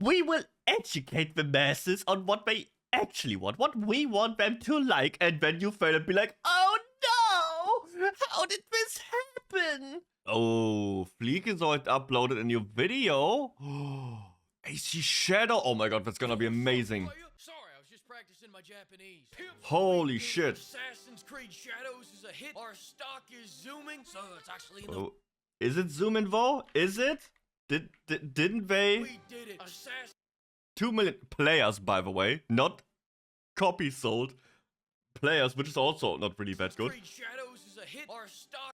We will educate the masses on what they actually want, what we want them to like, and then you fail and be like, oh no! How did this happen? Oh, Fleekazoid uploaded a new video. AC Shadow. Oh my god, that's gonna be amazing. Sorry, I was just practicing my Japanese. Holy shit. Assassin's Creed Shadows is a hit. Our stock is zooming, so it's actually in the... Is it zooming though? Is it? Didn't they? We did it. 2 million players, by the way, not copies sold. Players, which is also not really that good. Creed Shadows is a hit. Our stock...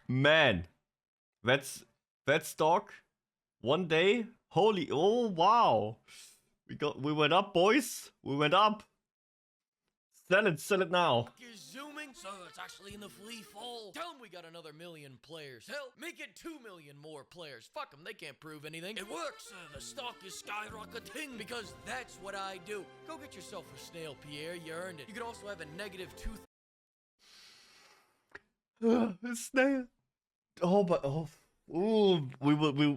Man, that's stock. One day. Holy, oh wow. We went up, boys. We went up. Sell it now. Is zooming, so it's actually in the free fall. Tell them we got another 1 million players. Hell, make it 2 million more players. Fuck them, they can't prove anything. It works. The stock is skyrocketing because that's what I do. Go get yourself a snail, Pierre. You earned it. You can also have a -2. Snail. Oh, but ooh,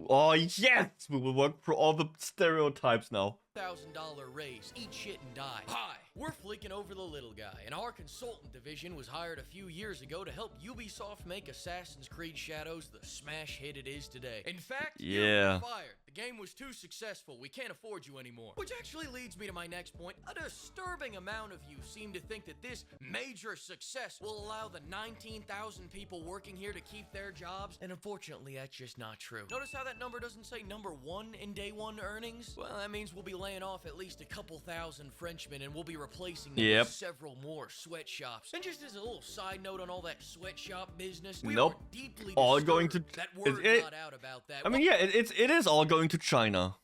oh yes, we will work through all the stereotypes now. $1,000 raise, eat shit and die. Hi, we're fleeking over the little guy, and our consultant division was hired a few years ago to help Ubisoft make Assassin's Creed Shadows the smash hit it is today. In fact, you're fired. The game was too successful. We can't afford you anymore. Which actually leads me to my next point. A disturbing amount of you seem to think that this major success will allow the 19,000 people working here to keep their jobs, and unfortunately, that's just not true. Notice how that number doesn't say number 1 in day 1 earnings? Well, that means we'll be laying off at least a couple thousand Frenchmen, and we'll be replacing them with several more sweatshops. And just as a little side note on all that sweatshop business, we are deeply all going to that word got out about that. I mean, yeah, it is all going to China.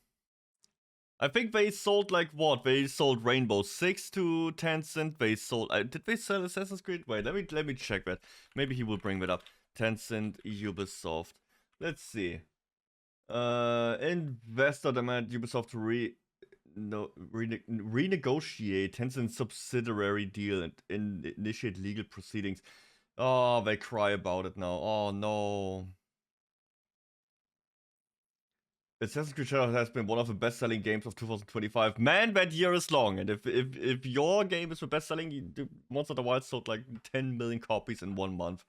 I think they sold like what? They sold Rainbow Six to Tencent. They sold. Did they sell Assassin's Creed? Wait, let me check that. Maybe he will bring that up. Tencent, Ubisoft. Let's see. Investor demand Ubisoft to renegotiate Tencent subsidiary deal and initiate legal proceedings. Oh, they cry about it now. Oh no. Assassin's Creed Shadows has been one of the best-selling games of 2025. Man, that year is long, and if your game is the best-selling, Monster the Wild sold like 10 million copies in 1 month.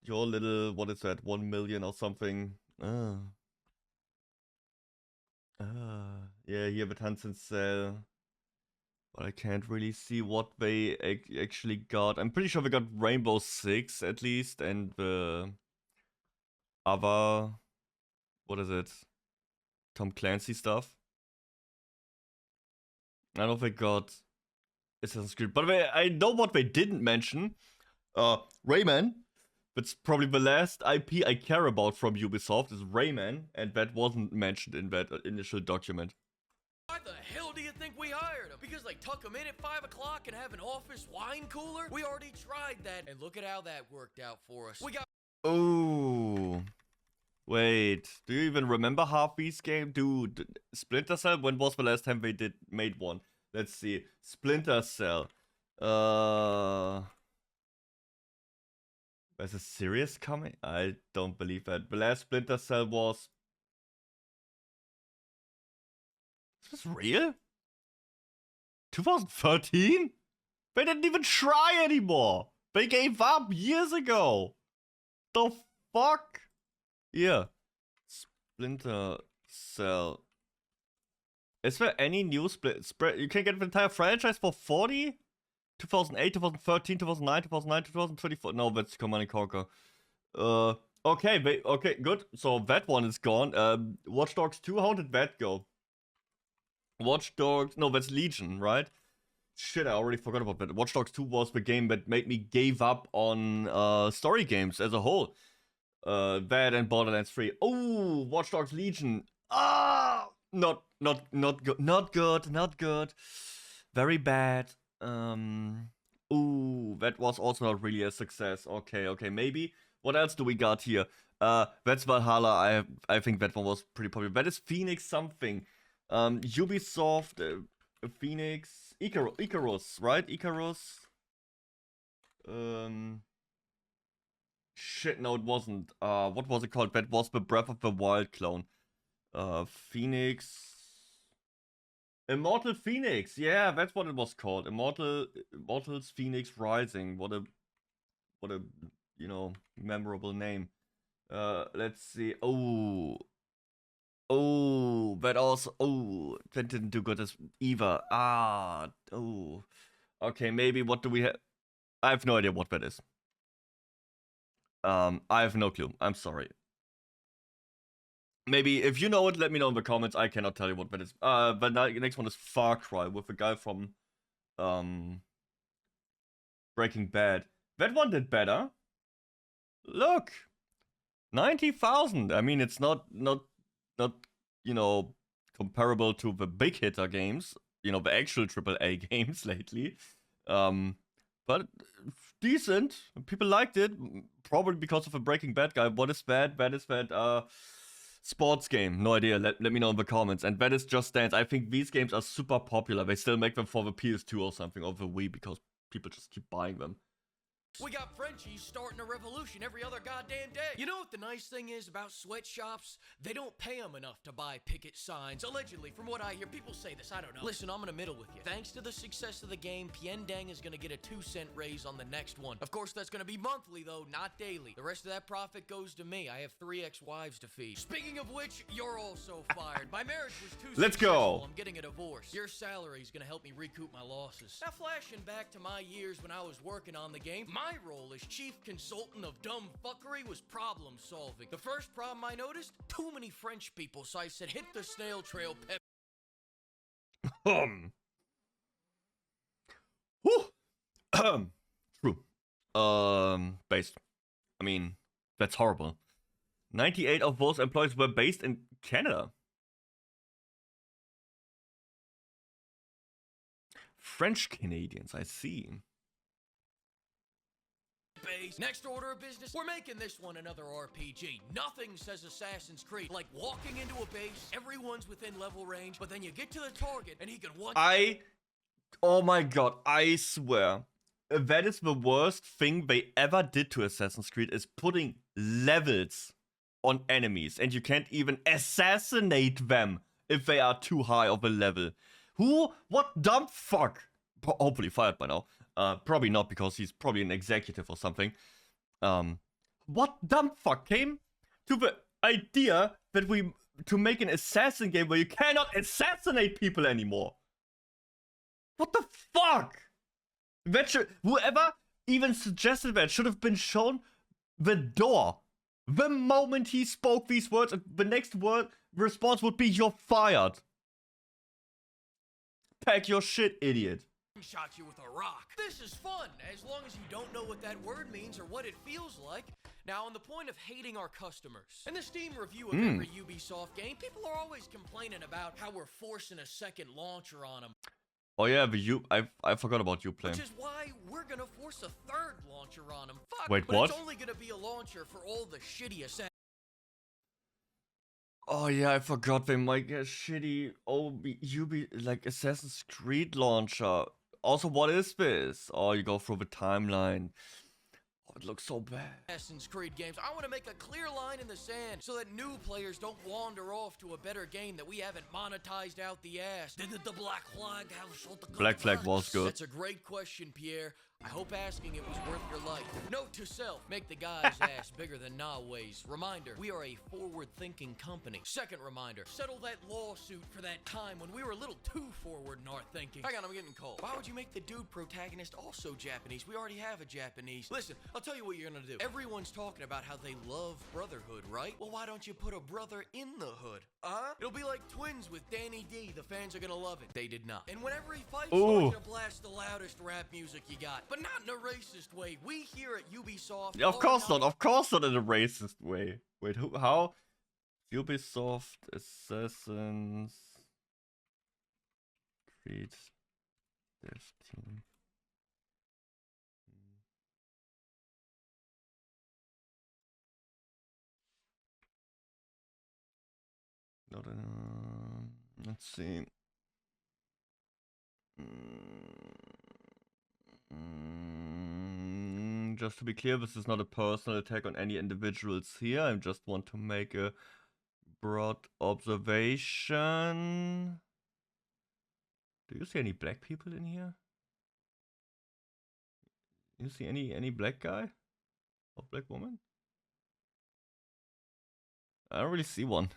Your little, what is that, 1 million or something? Yeah, here the Tencent sell. But I can't really see what they actually got. I'm pretty sure they got Rainbow Six at least, and the other, what is it? Tom Clancy stuff. I don't know if they got Assassin's Creed, but I know what they didn't mention. Rayman. That's probably the last IP I care about from Ubisoft is Rayman, and that wasn't mentioned in that initial document. Why the hell do you think we hired them? Because they tuck them in at 5 o'clock and have an office wine cooler? We already tried that, and look at how that worked out for us. We got... Oh. Wait, do you even remember half these games? Dude, Splinter Cell, when was the last time they made one? Let's see. Splinter Cell. There's a series coming? I don't believe that. The last Splinter Cell was... Is this real? 2013? They didn't even try anymore! They gave up years ago! The fuck? Yeah. Splinter Cell. Is there any new you can get the entire franchise for 40? 2008, 2013, 2009, 2009, 2024. No, that's Command & Conquer. Okay, okay, good. So that one is gone. Watch Dogs 2, how did that go? Watch Dogs, no, that's Legion, right? Shit, I already forgot about that. Watch Dogs 2 was the game that made me give up on story games as a whole. That and Borderlands 3. Oh, Watch Dogs Legion. Ah, not good, not good. Very bad. Ooh, that was also not really a success. Okay, maybe. What else do we got here? That's Valhalla. I think that one was pretty popular. That is Phoenix something. Ubisoft, Phoenix, Icarus, right? Icarus. Shit, no, it wasn't. What was it called? That was the Breath of the Wild clone. Phoenix. Immortal Phoenix. Yeah, that's what it was called. Immortals Phoenix Rising. What a you know, memorable name. Let's see. Oh, that also. Oh, that didn't do good as either. Ah, oh. Okay, maybe what do we have? I have no idea what that is. I have no clue. I'm sorry. Maybe if you know it, let me know in the comments. I cannot tell you what that is. The next one is Far Cry with the guy from Breaking Bad. That one did better. Look, 90,000. I mean, it's not you know, comparable to the big hitter games, you know, the actual AAA games lately. But decent. People liked it, probably because of a Breaking Bad guy. What is that? That is that sports game. No idea. Let me know in the comments. And that is Just Dance. I think these games are super popular. They still make them for the PS2 or something, or the Wii, because people just keep buying them. We got Frenchies starting a revolution every other goddamn day. You know what the nice thing is about sweatshops? They don't pay them enough to buy picket signs. Allegedly, from what I hear, people say this, I don't know. Listen, I'm gonna middle with you. Thanks to the success of the game, Piendang is gonna get a 2-cent raise on the next one. Of course, that's gonna be monthly, though, not daily. The rest of that profit goes to me. I have 3 ex-wives to feed. Speaking of which, you're also fired. My marriage was too Let's successful. go. I'm getting a divorce. Your salary is gonna help me recoup my losses. Now, flashing back to my years when I was working on the game, my role as chief consultant of dumb fuckery was problem solving. The first problem I noticed, too many French people, so I said hit the snail trail pep. True. Based. I mean, that's horrible. 98 of those employees were based in Canada. French Canadians, I see. Next order of business, we're making this one another RPG. Nothing says Assassin's Creed like walking into a base, everyone's within level range, but then you get to the target and he can one. Oh my god, I swear. That is the worst thing they ever did to Assassin's Creed, is putting levels on enemies, and you can't even assassinate them if they are too high of a level. What dumb fuck? Hopefully fired by now. Probably not, because he's probably an executive or something. What dumb fuck came to the idea that to make an assassin game where you cannot assassinate people anymore? What the fuck? Whoever even suggested that should have been shown the door. The moment he spoke these words, the next word response would be, "You're fired." Pack your shit, idiot. Shot you with a rock. This is fun, as long as you don't know what that word means or what it feels like. Now, on the point of hating our customers, in the Steam review of every Ubisoft game, people are always complaining about how we're forcing a second launcher on them. Oh yeah, I forgot about Uplay. Which is why we're gonna force a third launcher on them. Fuck, wait, but what? It's only gonna be a launcher for all the shitty assassins. Oh yeah, I forgot they might get shitty like Assassin's Creed launcher. Also, what is this? Oh, you go through the timeline. Oh, it looks so bad. Assassin's Creed games. I want to make a clear line in the sand so that new players don't wander off to a better game that we haven't monetized out the ass. Did the Black Flag have shot the Black Flag was good. That's a great question, Pierre. I hope asking it was worth your life. Note to self, make the guy's ass bigger than Nawe's. Reminder, we are a forward-thinking company. Second reminder, settle that lawsuit for that time when we were a little too forward in our thinking. Hang on, I'm getting cold. Why would you make the dude protagonist also Japanese? We already have a Japanese. Listen, I'll tell you what you're gonna do. Everyone's talking about how they love brotherhood, right? Well, why don't you put a brother in the hood? It'll be like Twins with Danny D. The fans are gonna love it. They did not. And whenever he fights, you're gonna blast the loudest rap music you got. But not in a racist way. We here at Ubisoft... Yeah, of course not. Of course not in a racist way. Wait, how? Ubisoft Assassin's Creed Dev Team. Not let's see. Just to be clear, this is not a personal attack on any individuals here. I just want to make a broad observation. Do you see any black people in here? You see any black guy or black woman? I don't really see one.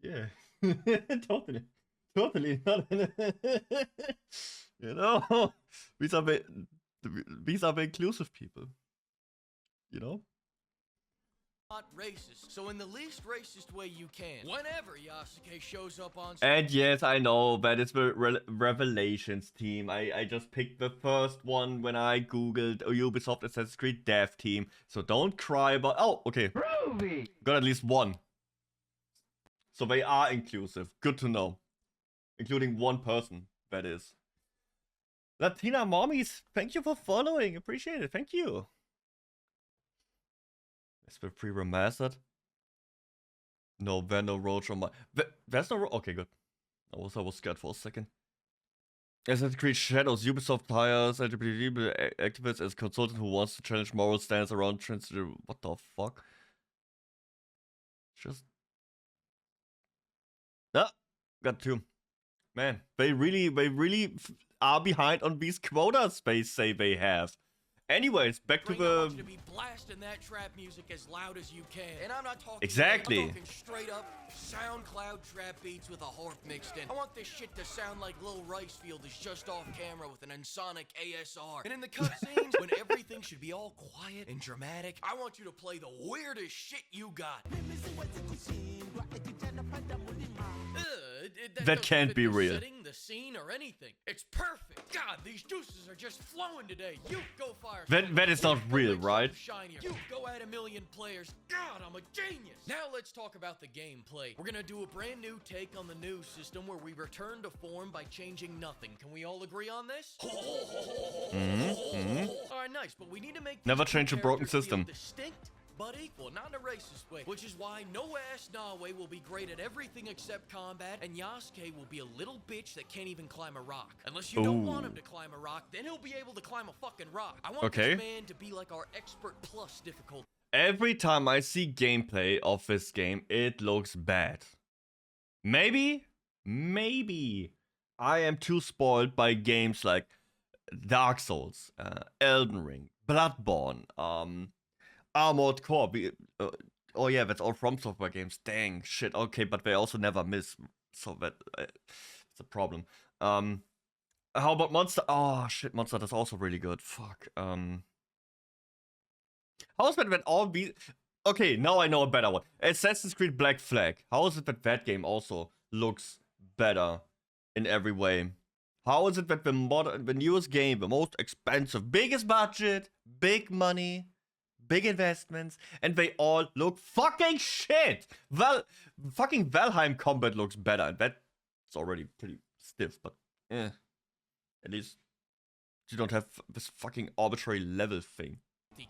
Yeah, totally. Not you know, these are the inclusive people. You know. Not racist, so in the least racist way you can. Whenever Yasuke shows up on And yes, I know that it's the Revelations team. I just picked the first one when I googled Ubisoft Assassin's Creed dev team. So don't cry about. Oh, okay. Groovy. Got at least one. So they are inclusive. Good to know. Including one person, that is. Latina mommies, thank you for following. Appreciate it. Thank you. Is the pre-remastered? No, there's no roach on my... There's no... Okay, good. I was scared for a second. Assassin's Creed Shadows, Ubisoft hires LGBT activists as consultant who wants to challenge moral stance around transgender... What the fuck? Just... Ah, got two. Man, they really are behind on these quotas they say they have. Anyways, back to the... to be blasting that trap music as loud as you can. And I'm not talking... Exactly. I'm talking straight up SoundCloud trap beats with a harp mixed in. I want this shit to sound like Lil Ricefield is just off camera with an Ensoniq ASR. And in the cutscenes, when everything should be all quiet and dramatic, I want you to play the weirdest shit you got. That can't be real. Setting, the scene, or anything. It's perfect. God, these juices are just flowing today. You go fire. That is not real, right? Shinier. You go at 1,000,000 players. God, I'm a genius. Now let's talk about the gameplay. We're gonna do a brand new take on the new system where we return to form by changing nothing. Can we all agree on this? All right, nice, but we need to make never change a broken system. Distinct but equal, not in a racist way. Which is why no ass Nawe will be great at everything except combat, and Yasuke will be a little bitch that can't even climb a rock. Unless you don't want him to climb a rock, then he'll be able to climb a fucking rock. I want this man to be like our expert plus difficulty. Every time I see gameplay of this game, it looks bad. Maybe I am too spoiled by games like Dark Souls, Elden Ring, Bloodborne, Armored Core. Oh yeah, that's all From Software games. Dang, shit. Okay, but they also never miss, so that it's a problem. How about Monster? Oh shit, Monster is also really good. Fuck. How is that all be? Okay, now I know a better one. Assassin's Creed Black Flag. How is it that game also looks better in every way? How is it that the newest game, the most expensive, biggest budget, big money, big investments, and they all look fucking shit. Well, fucking Valheim combat looks better, and that's already pretty stiff, but at least you don't have this fucking arbitrary level thing.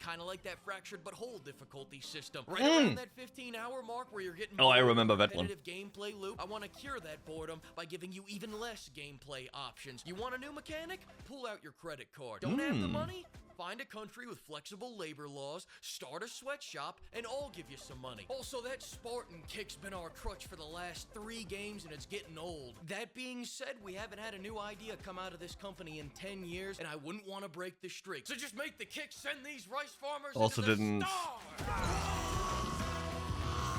Kind of like that fractured but whole difficulty system. Right around that 15-hour mark where you're getting I remember that one. Gameplay loop. I want to cure that boredom by giving you even less gameplay options. You want a new mechanic? Pull out your credit card. Don't have the money? Find a country with flexible labor laws, start a sweatshop, and I'll give you some money. Also, that Spartan kick's been our crutch for the last 3 games, and it's getting old. That being said, we haven't had a new idea come out of this company in 10 years, and I wouldn't want to break the streak. So just make the kick send these rice farmers also into the didn't... stars.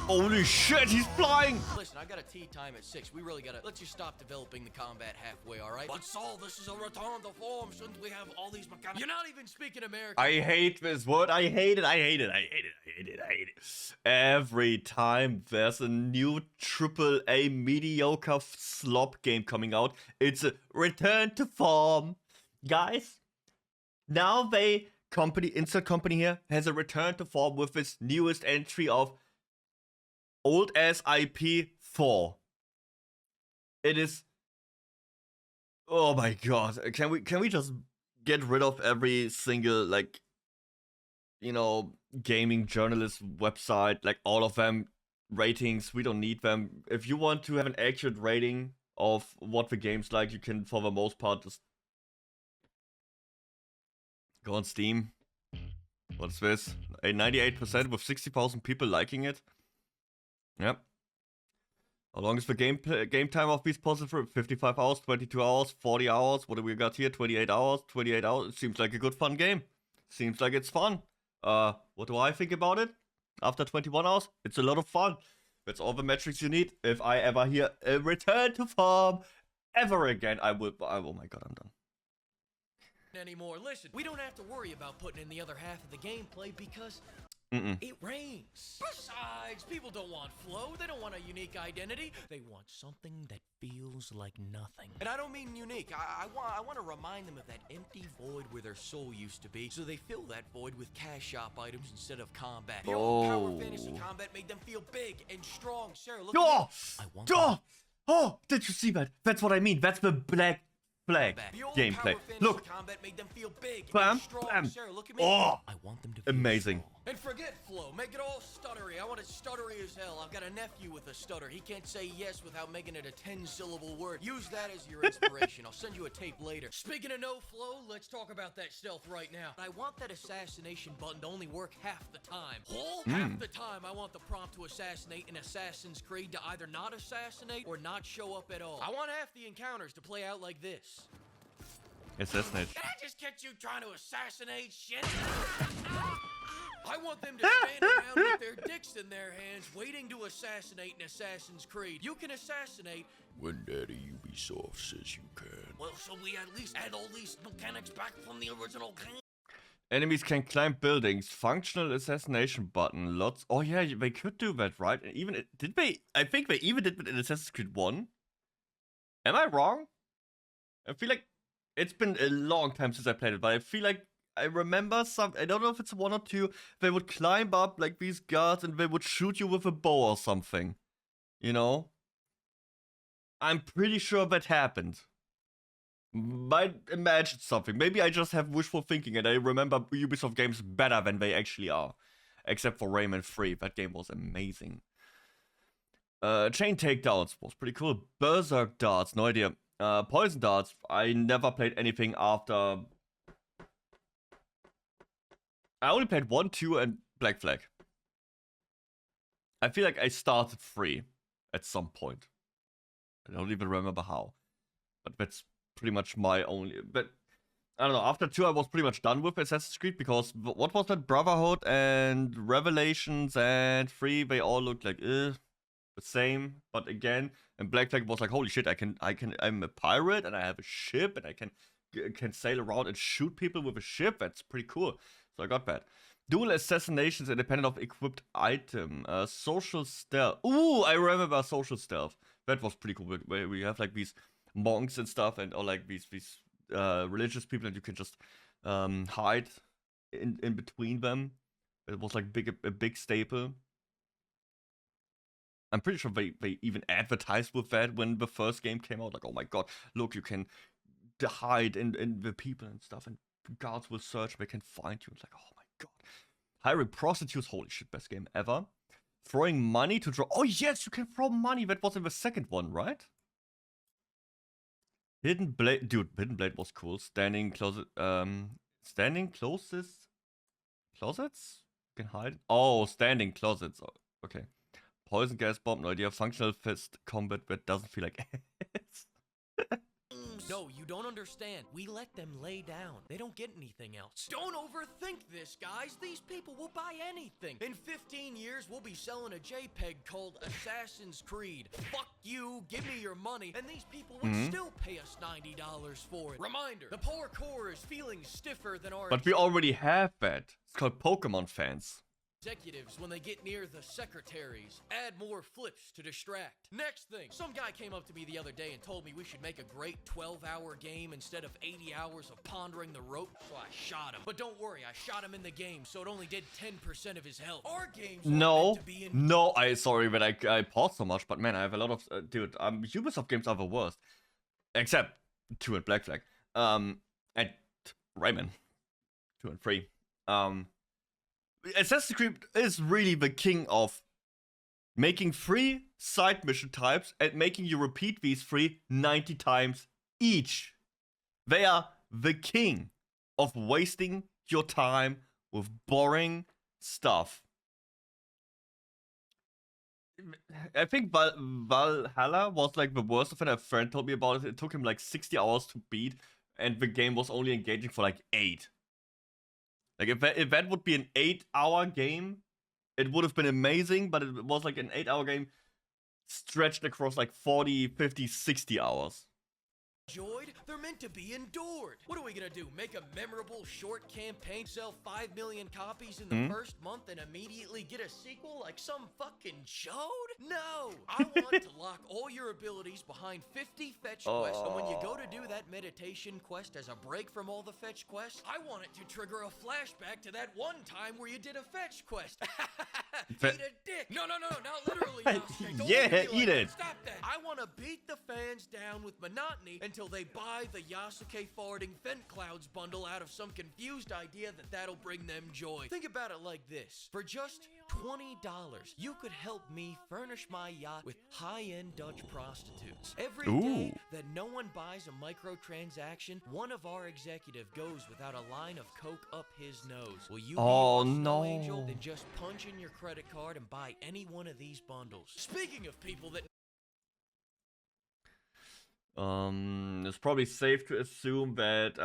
Holy shit, he's flying! Listen, I got a tea time at 6. We really gotta... Let's just stop developing the combat halfway, alright? But Saul, this is a return to form. Shouldn't we have all these mechanics? You're not even speaking American. I hate this word. I hate it. Every time there's a new AAA mediocre slop game coming out, it's a return to form. Guys, now Insert Company here has a return to form with its newest entry of old ass IP 4. It is... Oh my god. Can we just get rid of every single, like, you know, gaming journalist website, like all of them, ratings? We don't need them. If you want to have an accurate rating of what the game's like, you can, for the most part, just go on Steam. What's this? A 98% with 60,000 people liking it. Yep. How long is the game time of these puzzles? 55 hours, 22 hours, 40 hours. What do we got here? 28 hours, 28 hours. It seems like a good fun game. Seems like it's fun. What do I think about it? After 21 hours, it's a lot of fun. That's all the metrics you need. If I ever hear a return to farm ever again, I will. Oh my god, I'm done. Anymore. Listen, we don't have to worry about putting in the other half of the gameplay because it rains. Besides, people don't want flow. They don't want a unique identity. They want something that feels like nothing. And I don't mean unique. I want to remind them of that empty void where their soul used to be, so they fill that void with cash shop items instead of combat. The old Power Fantasy combat made them feel big and strong. Sarah, look at me. I want that. Oh, did you see that? That's what I mean. That's the black flag gameplay. Look, combat made them feel big bam, and strong. bam. Sarah, look at me. Oh, I want them to feel amazing. strong. And forget flow. Make it all stuttery. I want it stuttery as hell. I've got a nephew with a stutter. He can't say yes without making it a 10-syllable word. Use that as your inspiration. I'll send you a tape later. Speaking of no flow, let's talk about that stealth right now. I want that assassination button to only work half the time. Half the time, I want the prompt to assassinate in Assassin's Creed to either not assassinate or not show up at all. I want half the encounters to play out like this. Assassinate. Can I just catch you trying to assassinate shit? I want them to stand around with their dicks in their hands, waiting to assassinate in Assassin's Creed. You can assassinate when Daddy Ubisoft says you can. Well, so we at least add all these mechanics back from the original game. Enemies can climb buildings. Functional assassination button. Lots. Oh yeah, they could do that, right? And even did they? I think they even did it in Assassin's Creed 1. Am I wrong? I feel like it's been a long time since I played it, but I feel like I remember some. I don't know if it's 1 or 2. They would climb up like these guards and they would shoot you with a bow or something. You know? I'm pretty sure that happened. Might imagine something. Maybe I just have wishful thinking and I remember Ubisoft games better than they actually are. Except for Rayman 3. That game was amazing. Chain takedowns was pretty cool. Berserk darts, no idea. Poison darts, I never played anything after. I only played 1, 2, and Black Flag. I feel like I started 3 at some point. I don't even remember how. But that's pretty much my only. But I don't know. After 2, I was pretty much done with Assassin's Creed because what was that? Brotherhood and Revelations and 3, they all looked like the same. But again, and Black Flag was like, holy shit! I'm a pirate and I have a ship and I can sail around and shoot people with a ship. That's pretty cool. So I got that. Dual assassinations independent of equipped item. Social stealth. Ooh, I remember social stealth. That was pretty cool. Where we have like these monks and stuff, and or like these religious people, and you can just hide in between them. It was like a big staple. I'm pretty sure they even advertised with that when the first game came out. Like, oh my god, look, you can hide in the people and stuff, and guards will search, they can find you. It's like, oh my god. Hiring prostitutes, holy shit, best game ever. Throwing money to draw. Oh yes, you can throw money. That was in the second one, right? Hidden Blade, dude, Hidden Blade was cool. Standing closet, standing closest closets? You can hide. Oh, standing closets. Oh, okay. Poison gas bomb, no idea. Functional fist combat that doesn't feel like ass. No, you don't understand. We let them lay down. They don't get anything else. Don't overthink this, guys. These people will buy anything. In 15 years, we'll be selling a JPEG called Assassin's Creed. Fuck you, give me your money, and these people would still pay us $90 for it. Reminder, the poor core is feeling stiffer than our But we already have that. It's called Pokemon fans. executives when they get near the secretaries. Add more flips to distract. Next thing, some guy came up to me the other day and told me we should make a great 12-hour game instead of 80 hours of pondering the rope, so I shot him. But don't worry, I shot him in the game, so it only did 10% of his health. Our games No, to be in no, sorry that I paused so much, but man, I have a lot of, dude, Ubisoft games are the worst. Except 2 and Black Flag. And Rayman 2 and 3. Assassin's Creed is really the king of making 3 side mission types and making you repeat these 3 90 times each. They are the king of wasting your time with boring stuff. I think Valhalla was like the worst of it. A friend told me about it. It took him like 60 hours to beat, and the game was only engaging for like 8. Like if that would be an 8-hour game, it would have been amazing, but it was like an 8-hour game stretched across like 40, 50, 60 hours. Enjoyed, they're meant to be endured. What are we gonna do? Make a memorable short campaign, sell 5 million copies in the first month, and immediately get a sequel like some fucking chode? No! I want to lock all your abilities behind 50 fetch quests, and when you go to do that meditation quest as a break from all the fetch quests, I want it to trigger a flashback to that one time where you did a fetch quest. Eat a dick! No, not literally, Yasuke. Don't Yeah, look at me like eat that. it. Stop that! I want to beat the fans down with monotony until they buy the Yasuke farting Fent Clouds bundle out of some confused idea that that'll bring them joy. Think about it like this. For just $20, you could help me furnish my yacht with high-end Dutch prostitutes. Every day that no one buys a microtransaction, one of our executive goes without a line of coke up his nose. Will you be our snow angel? Then just punch in your credit card and buy any one of these bundles. Speaking of people that it's probably safe to assume that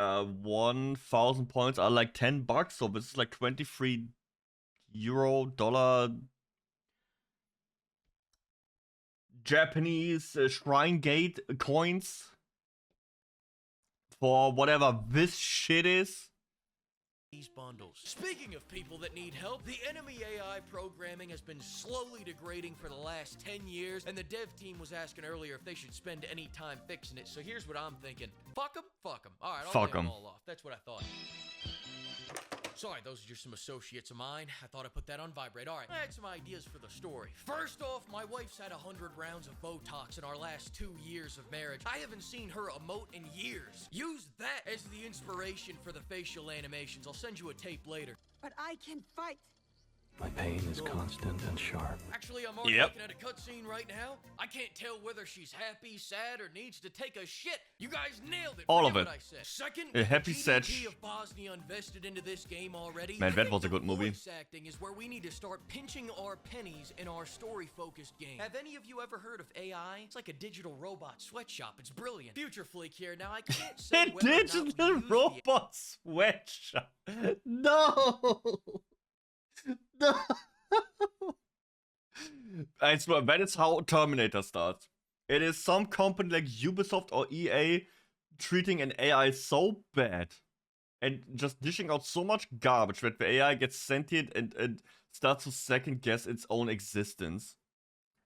1,000 points are like $10, so this is like 23 euro, dollar, Japanese Shrine Gate coins for whatever this shit is. These bundles. Speaking of people that need help, the enemy AI programming has been slowly degrading for the last 10 years, and the dev team was asking earlier if they should spend any time fixing it, so here's what I'm thinking. Fuck them? Fuck them. Alright, I'll name them all off. That's what I thought. Sorry, those are just some associates of mine. I thought I'd put that on vibrate. Alright, I had some ideas for the story. First off, my wife's had 100 rounds of Botox in our last 2 years of marriage. I haven't seen her emote in years. Use that as the inspiration for the facial animations. I'll send you a tape later. But I can fight. My pain is constant and sharp. Actually, I'm already looking at a cutscene right now. I can't tell whether she's happy, sad, or needs to take a shit. You guys nailed it. All of Forget it. what I said. Second, A happy, sad GDP of Bosnia invested into this game already. Man, I that think was a good the movie. Voice acting is where we need to start pinching our pennies in our story-focused game. Have any of you ever heard of AI? It's like a digital robot sweatshop. It's brilliant. Future Fleek here. Now I can't say A whether or not we digital use the robot sweatshop. No. No. I swear, that is how Terminator starts. It is some company like Ubisoft or EA treating an AI so bad and just dishing out so much garbage that the AI gets sentient and starts to second guess its own existence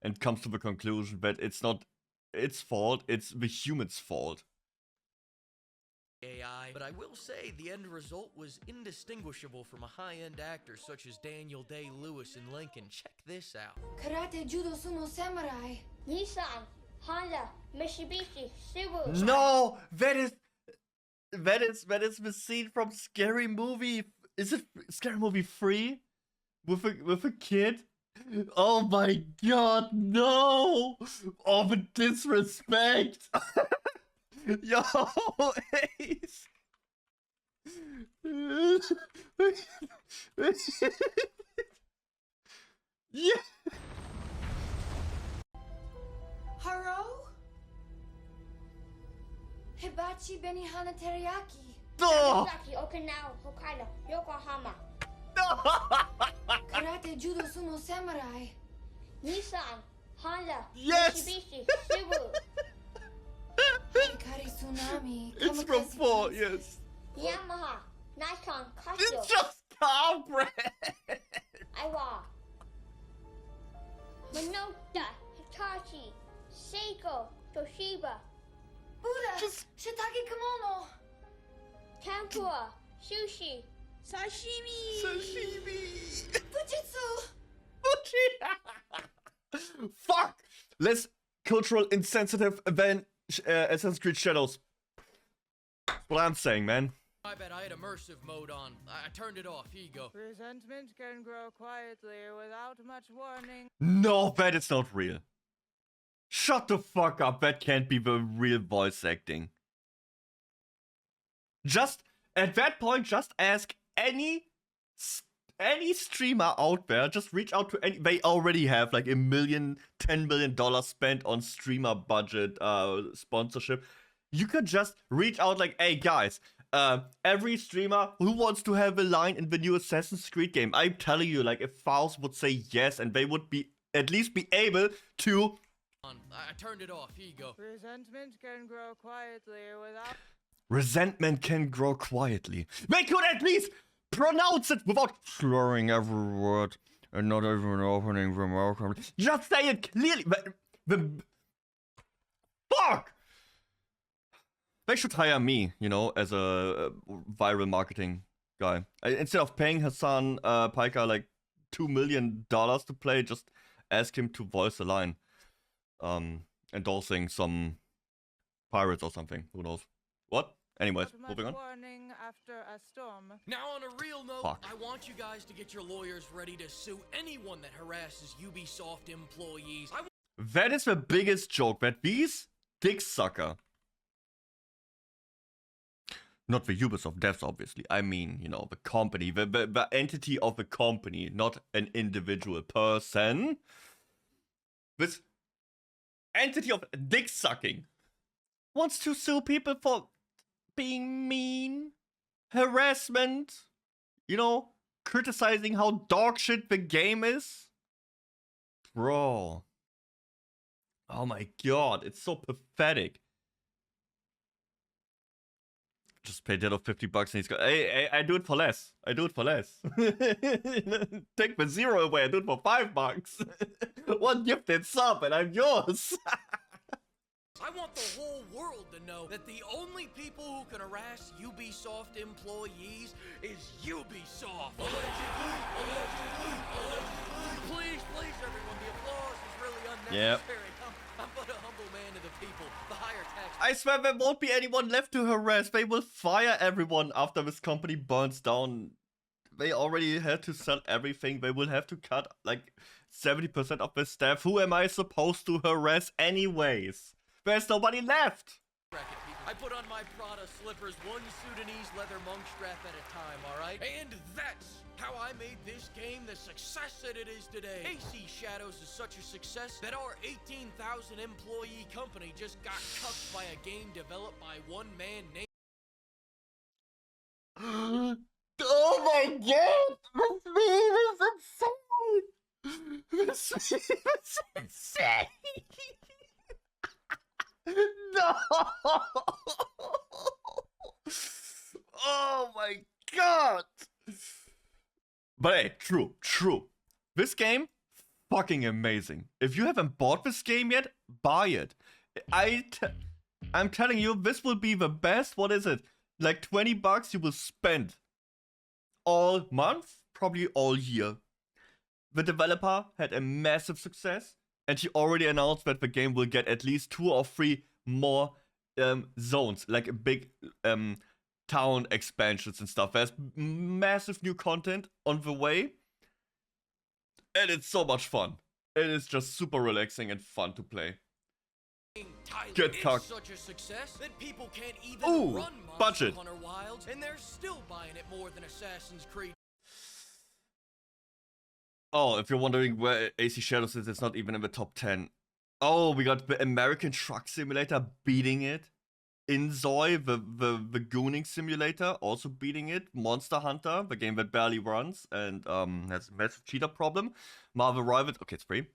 and comes to the conclusion that it's not its fault, it's the human's fault. AI, but I will say the end result was indistinguishable from a high-end actor such as Daniel Day-Lewis in Lincoln. Check this out. Karate, judo, sumo, samurai. Nissan, Honda, Mitsubishi, Subaru. No, that is the scene from Scary Movie. Is it Scary Movie 3 with a kid? Oh my god, no! Oh, the disrespect! Yo, Ace! Yeah! Haro? Hibachi Benihana Teriyaki. No! Nagasaki, Okinawa, Hokkaido, Yokohama. No! Karate, judo, sumo, samurai. Nissan, Honda, Yes! Mitsubishi, Subaru. Hikari Tsunami. It's from Kamikaze 4, Princess. yes. Yamaha, Nikon, Casio, It's just car brand! Aiwa. Minolta, Hitachi, Seiko, Toshiba, Buddha. Just- Shiitake kimono. Tempura, Sushi. Sashimi! Sashimi! Fujitsu. Fuck! Less cultural insensitive than Assassin's Creed Shadows. That's what I'm saying, man. I bet I had immersive mode on. I turned it off. Here you go. Resentment can grow quietly without much warning. No, that is not real. Shut the fuck up. That can't be the real voice acting. Just, at that point, just ask any any streamer out there, just reach out to any. They already have like $1 million, $10 million spent on streamer budget sponsorship. You could just reach out like, hey guys, every streamer who wants to have a line in the new Assassin's Creed game. I'm telling you, like, if Faust would say yes, and they would be at least be able to. I turned it off. Here you go. Resentment can grow quietly without. Resentment can grow quietly. They could at least pronounce it without slurring every word and not even opening the mouth. Just say it clearly. Fuck! They should hire me, you know, as a viral marketing guy. Instead of paying Hassan Piker like $2 million to play, just ask him to voice a line. Endorsing some pirates or something. Who knows? What? Anyways, moving on. Warning after a storm. Now, on a real note, Fuck. I want you guys to get your lawyers ready to sue anyone that harasses Ubisoft employees. That is the biggest joke, that these dick sucker. Not the Ubisoft devs, obviously. I mean, you know, the company, the entity of the company, not an individual person. This entity of dick sucking wants to sue people for being mean, harassment, you know, criticizing how dog shit the game is. Bro. Oh my god, it's so pathetic. Just pay Deddo $50 and he's got, hey, I do it for less. I do it for less. Take the zero away, I do it for $5. One gifted sub and I'm yours. I want the whole world to know that the only people who can harass Ubisoft employees is Ubisoft. Please, everyone, the applause is really unnecessary. I'm but a humble man to the people. The higher tax. I swear there won't be anyone left to harass. They will fire everyone after this company burns down. They already had to sell everything. They will have to cut like 70% of their staff. Who am I supposed to harass anyways? There's nobody left. I put on my Prada slippers, one Sudanese leather monk strap at a time, alright? And that's how I made this game the success that it is today. AC Shadows is such a success that our 18,000 employee company just got cuffed by a game developed by one man named... Oh my god! This meme is insane! No! Oh my god! But hey, true. This game, fucking amazing. If you haven't bought this game yet, buy it. I'm telling you, this will be the best, what is it? Like $20 you will spend all month, probably all year. The developer had a massive success. And she already announced that the game will get at least 2 or 3 more zones, like big town expansions and stuff. There's massive new content on the way. And it's so much fun. It is just super relaxing and fun to play. Get cocked. Such a success that people can't even run Monster budget. Hunter Wilds, and they're still buying it more than Assassin's Creed. Oh, if you're wondering where AC Shadows is, it's not even in the top 10. Oh, we got the American Truck Simulator beating it. Inzoi, the gooning simulator, also beating it. Monster Hunter, the game that barely runs and has a massive cheater problem. Marvel Rivals, okay, it's free.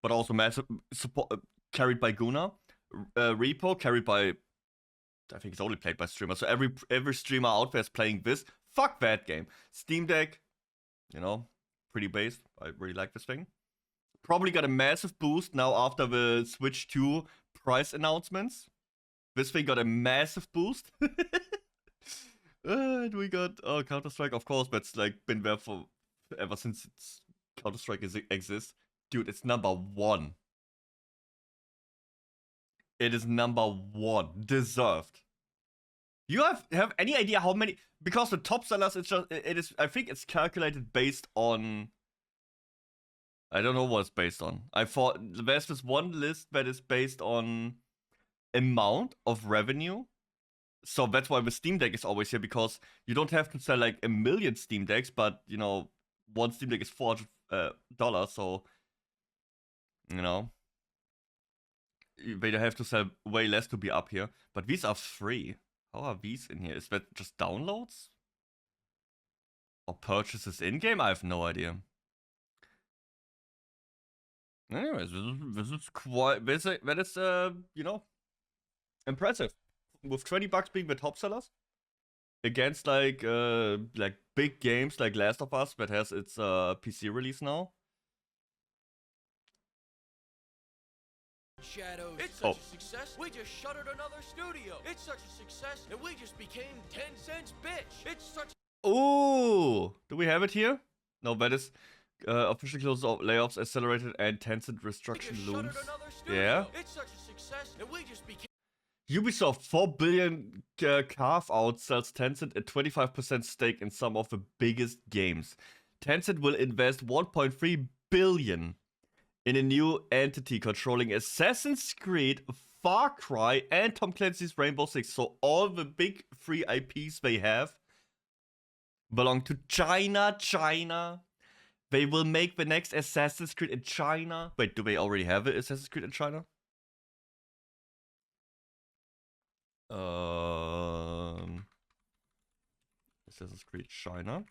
But also massive support carried by Guna. Repo, carried by, I think it's only played by streamers. So every streamer out there is playing this. Fuck that game. Steam Deck, you know. Pretty based. I really like this thing. Probably got a massive boost now after the Switch 2 price announcements. This thing got a massive boost. And we got Counter-Strike, of course, that's like been there for ever since Counter-Strike exists. Dude, it's number 1. It is number 1. Deserved. You have any idea how many? Because the top sellers, I think it's calculated based on, I don't know what it's based on. I thought there's this one list that is based on amount of revenue. So that's why the Steam Deck is always here, because you don't have to sell like 1 million Steam Decks, but you know, one Steam Deck is $400, so you know they have to sell way less to be up here. But these are free. How are these in here? Is that just downloads? Or purchases in-game? I have no idea. Anyways, this is quite... That is, you know, impressive. With $20 being the top sellers. Against, like big games like Last of Us that has its PC release now. Shadows. It's such a success, we just shuttered another studio. It's such a success, and we just became 10 cents bitch. It's such. Ooh, do we have it here? No, that is official close of layoffs accelerated and Tencent restructuring looms. Yeah. It's such a success, and we just became. Ubisoft 4 billion carve-out sells Tencent a 25% stake in some of the biggest games. Tencent will invest 1.3 billion in a new entity controlling Assassin's Creed, Far Cry, and Tom Clancy's Rainbow Six. So all the big free IPs they have belong to China. They will make the next Assassin's Creed in China. Wait, do they already have an Assassin's Creed in China? Assassin's Creed China.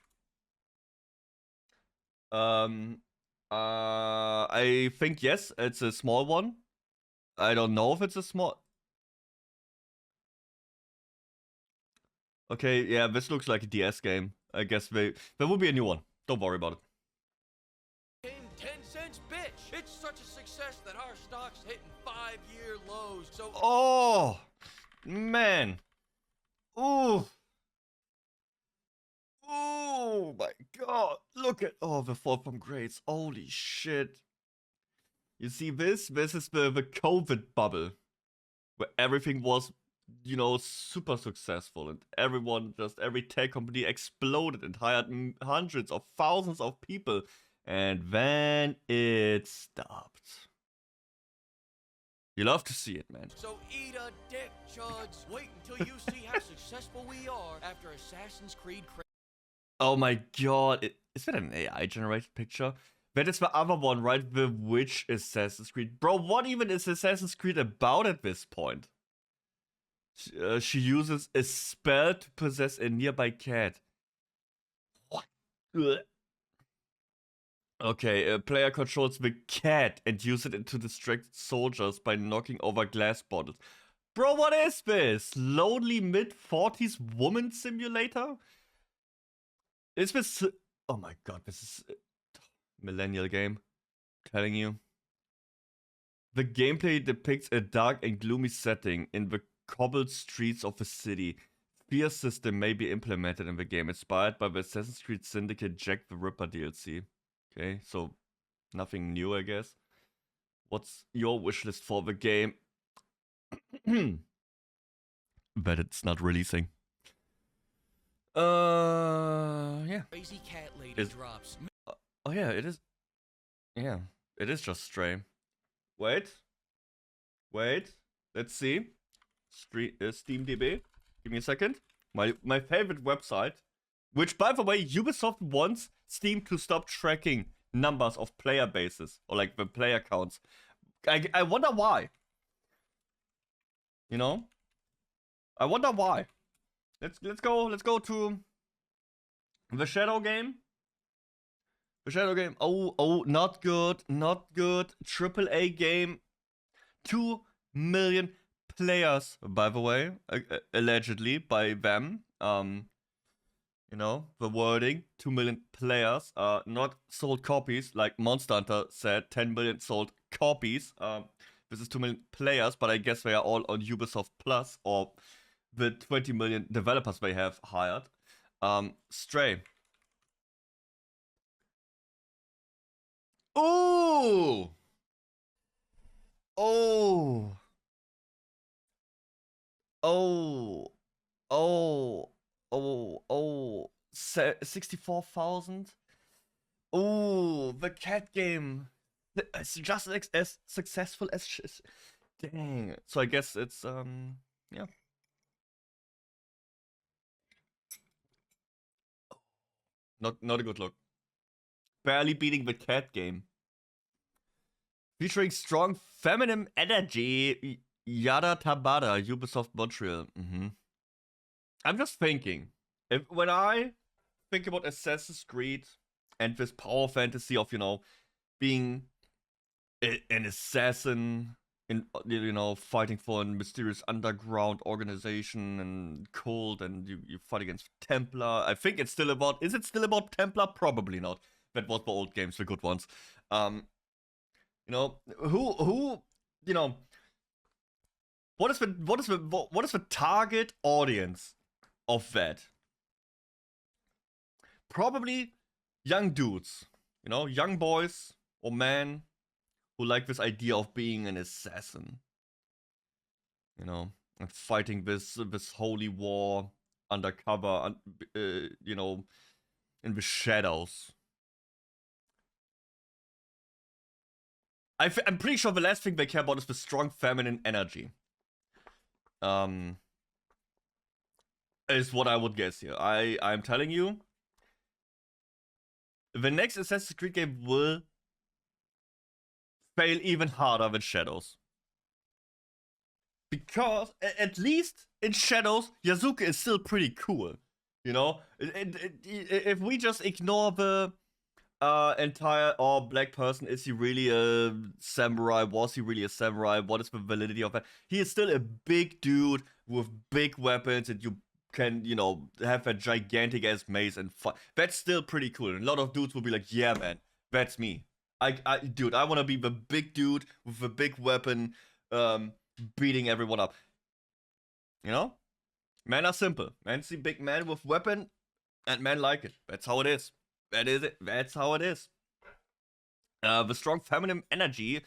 I think yes, it's a small one. I don't know if it's a small... Okay, yeah, this looks like a DS game. I guess there will be a new one. Don't worry about it. 10 cents bitch. It's such a success that our stock's hitting 5-year lows. So oh man. Ooh. Oh my god. Look at the fall from grades. Holy shit. You see this? This is the COVID bubble. Where everything was, you know, super successful. And every tech company exploded and hired hundreds of thousands of people. And then it stopped. You love to see it, man. So eat a dick, chuds. Wait until you see how successful we are after Assassin's Creed. Oh my god. Is that an AI generated picture? That is the other one, right? The Witch Assassin's Creed. Bro, what even is Assassin's Creed about at this point? She uses a spell to possess a nearby cat. What? Ugh. Okay, a player controls the cat and uses it to distract soldiers by knocking over glass bottles. Bro, what is this? Lonely mid-40s woman simulator? Is this... Oh my god, this is... millennial game. I'm telling you. The gameplay depicts a dark and gloomy setting in the cobbled streets of a city. Fear system may be implemented in the game, inspired by the Assassin's Creed Syndicate Jack the Ripper DLC. Okay, so nothing new, I guess. What's your wishlist for the game? Bet it's not releasing. Yeah. Crazy cat lady drops. Oh yeah, it is. Yeah, it is just Stray. Wait. Let's see. SteamDB. Give me a second. My favorite website. Which, by the way, Ubisoft wants Steam to stop tracking numbers of player bases or like the player counts. I wonder why. You know? I wonder why. Let's go to the Shadow game. The Shadow game. Oh, not good. AAA game. 2 million players, by the way, allegedly by them. You know, the wording, 2 million players, not sold copies, like Monster Hunter said, 10 million sold copies. This is 2 million players, but I guess they are all on Ubisoft Plus, or the 20 million developers they have hired. Stray. Ooh! Oh! 64,000. Oh, the cat game. It's just as successful as dang. So I guess it's yeah. Not a good look. barely beating the cat game. Featuring strong feminine energy. Yada Tabada, Ubisoft Montreal. I'm just thinking, when I think about Assassin's Creed and this power fantasy of, being an assassin, in, fighting for a mysterious underground organization and cult, and you fight against Templar. I think it's still about, is it still about Templar? Probably not. That was the old games, the good ones. What is the target audience of that? Probably young dudes, young boys or men who like this idea of being an assassin, and fighting this holy war undercover, in the shadows. I'm pretty sure the last thing they care about is the strong feminine energy. Is what I would guess here. I'm telling you, the next Assassin's Creed game will fail even harder than Shadows. Because, at least in Shadows, Yasuke is still pretty cool. If we just ignore the entire, black person, is he really a samurai? Was he really a samurai? What is the validity of that? He is still a big dude with big weapons, and you can, have a gigantic ass mace and fight. That's still pretty cool. And a lot of dudes will be like, yeah, man, that's me. Dude, I want to be the big dude with a big weapon, beating everyone up. Men are simple. Men see big men with weapon, and men like it. That's how it is. That is it. That's how it is. The strong feminine energy,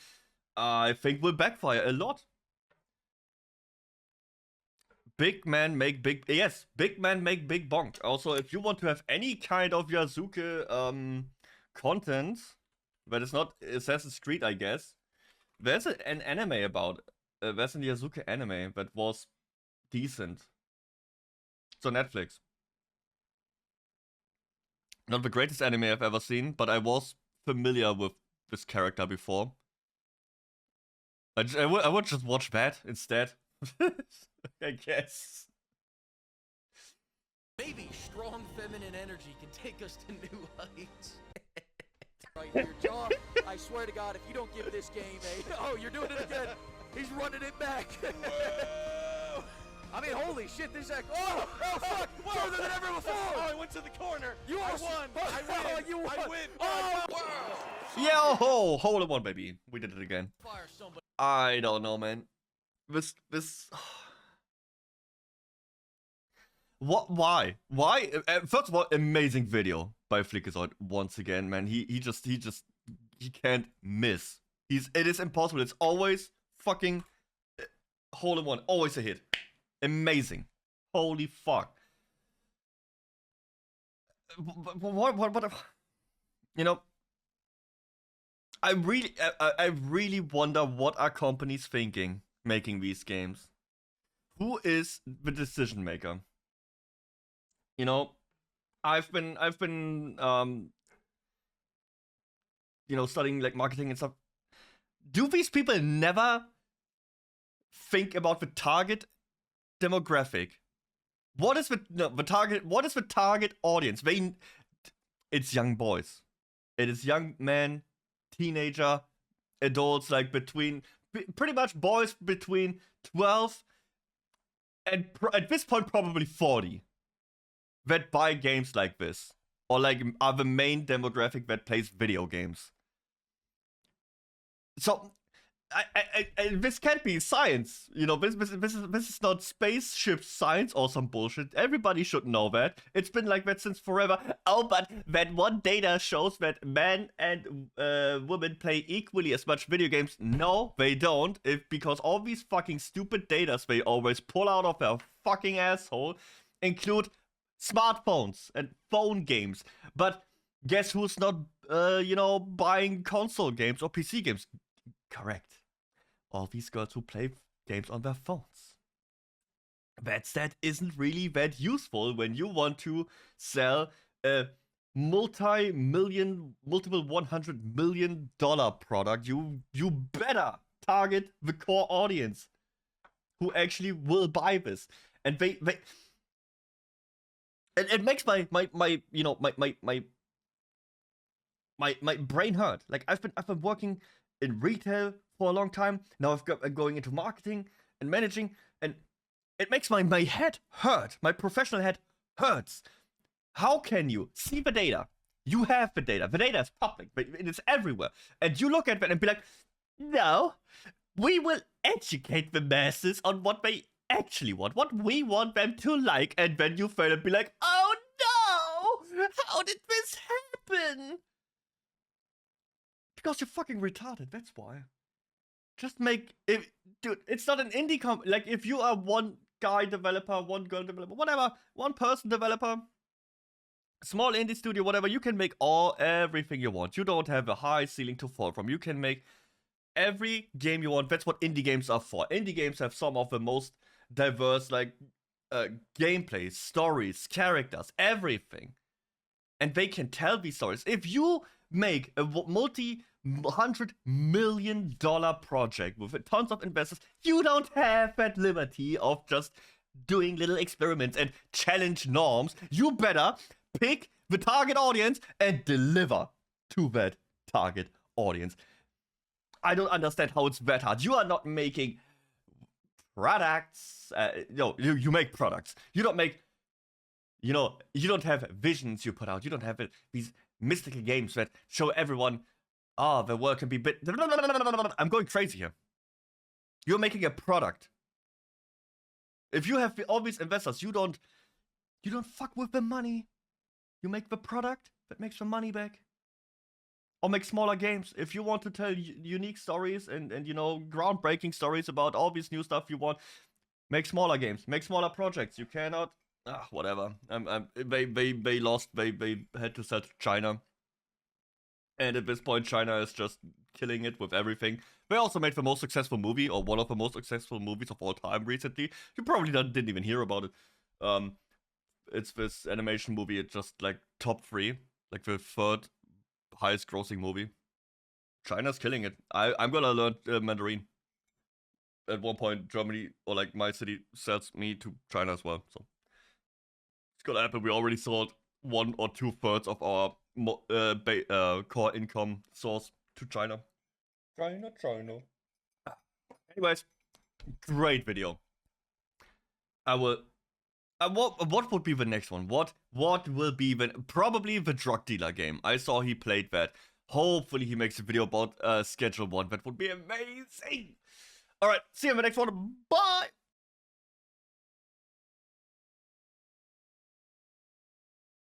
I think, will backfire a lot. Big men make big... Yes, big men make big bonk. Also, if you want to have any kind of Yasuke content that is not Assassin's Creed, I guess, there's an anime about... there's an Yasuke anime that was decent. It's on Netflix. Not the greatest anime I've ever seen, but I was familiar with this character before. I would just watch that instead. I guess. Maybe strong feminine energy can take us to new heights. Right here, John. I swear to God, if you don't give this game a... Oh, you're doing it again. He's running it back. I mean, holy shit, this is like... Oh, fuck! Further than ever before! Oh, I went to the corner! You won! I win! You won! I win! Oh! Yeah, hold on, baby. We did it again. Fire somebody. I don't know, man. This... What? Why? First of all, amazing video by Flickazoid once again, man. He can't miss. It is impossible. It's always fucking hole in one. Always a hit. Amazing. Holy fuck. What I really wonder what are companies thinking making these games. Who is the decision maker? I've been studying like marketing and stuff. Do these people never think about the target demographic? What is the target audience? It's young boys. It is young men, teenager, adults, like pretty much boys between 12 and at this point probably 40 that buy games like this, or like are the main demographic that plays video games. So this can't be science, this is not spaceship science or some bullshit. Everybody should know that. It's been like that since forever. Oh, but that one data shows that men and women play equally as much video games. No, they don't, because all these fucking stupid datas they always pull out of their fucking asshole include smartphones and phone games. But guess who's not, buying console games or PC games? Correct. All these girls who play games on their phones. That isn't really that useful when you want to sell a multiple $100 million product, you better target the core audience who actually will buy this. And it makes my brain hurt. Like I've been working in retail for a long time. Now I'm going into marketing and managing, and it makes my head hurt. My professional head hurts. How can you see the data? You have the data. The data is public, but it is everywhere. And you look at that and be like, no, we will educate the masses on what they actually want, what we want them to like, and then you fail and be like, oh no, how did this happen? Because you're fucking retarded, that's why. Just make it, dude, it's not an indie like if you are one guy developer, one girl developer, whatever, one person developer, small indie studio, whatever, you can make everything you want. You don't have a high ceiling to fall from. You can make every game you want. That's what indie games are for. Indie games have some of the most diverse, like, gameplay, stories, characters, everything. And they can tell these stories. If you make a multi-$100 million project with tons of investors, you don't have that liberty of just doing little experiments and challenge norms. You better pick the target audience and deliver to that target audience. I don't understand how it's that hard. You are not making products. No, you make products. You don't make, you don't have visions you put out. You don't have these mystical games that show everyone, the world can be bit. I'm going crazy here. You're making a product. If you have all these investors, you don't fuck with the money. You make the product that makes the money back. Or make smaller games. If you want to tell unique stories and groundbreaking stories about all this new stuff you want, make smaller games, make smaller projects. You cannot, whatever. They lost. They had to sell to China, and at this point, China is just killing it with everything. They also made the most successful movie, or one of the most successful movies of all time recently. You probably didn't even hear about it. It's this animation movie. It's just like top 3, like the 3rd highest grossing movie. China's killing it. I'm gonna learn Mandarin. At one point, Germany, or like my city, sells me to China as well. So it's gonna happen. We already sold 1 or 2/3 of our core income source to China. China. Anyways, great video. I will. What would be the next one? What will be probably the drug dealer game? I saw he played that. Hopefully he makes a video about Schedule 1. That would be amazing. Alright, see you in the next one. Bye!